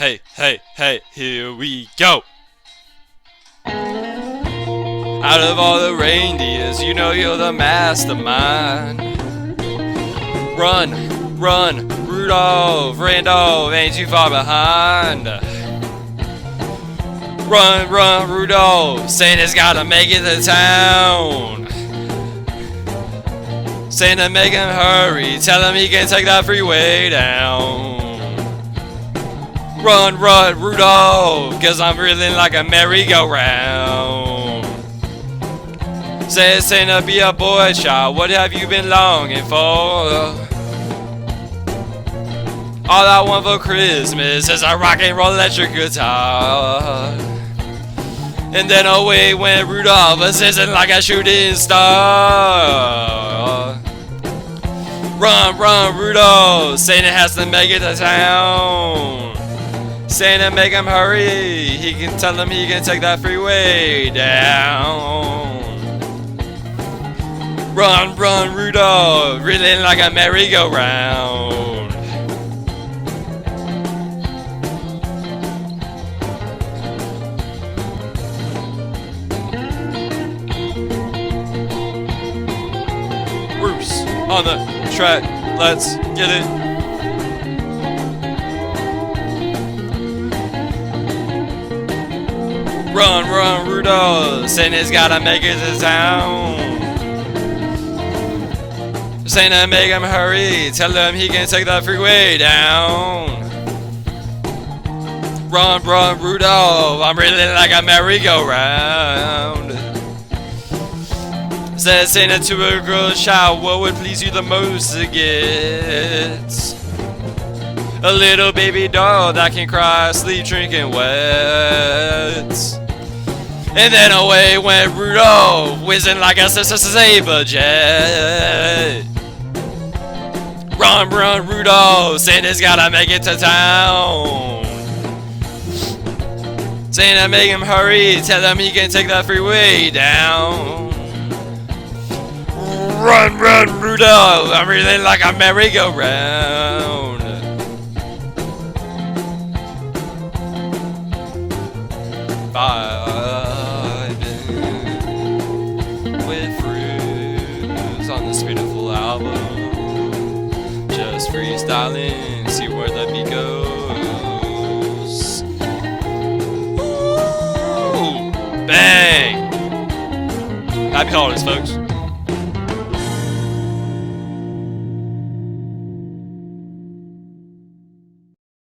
hey, hey, hey, here we go. Out of all the reindeers, you know you're the mastermind. Run, run, Rudolph, Randolph, ain't too far behind. Run, run, Rudolph, Santa's gotta make it to town. Santa, make him hurry, tell him he can take that freeway down. Run, run, Rudolph, cause I'm reeling like a merry-go-round. Says Santa, be a boy child, what have you been longing for? All I want for Christmas is a rock and roll electric guitar. And then away went Rudolph, assisting like a shooting star. Run, run, Rudolph, Santa has to make it to town. Santa, make him hurry, he can tell him he can take that freeway down. Run, run, Rudolph, reeling like a merry-go-round. Bruce on the track, let's get it. Run, run, Rudolph, Santa's gotta make it to town. Santa, make him hurry, tell him he can take that freeway down. Run, run, Rudolph, I'm reeling like a merry-go-round. Said Santa to a girl child, what would please you the most to get? A little baby doll that can cry, sleep, drinking wet. And then away went Rudolph, whizzing like a saber jet. Run, run, Rudolph, Santa's gotta make it to town. Santa, make him hurry, tell him he can take that freeway down. Run, run, Rudolph, I'm reeling like a merry-go-round. Vibing with fruits on this beautiful album. Just freestyling, see where the beat goes. Ooh, bang! Happy holidays, folks.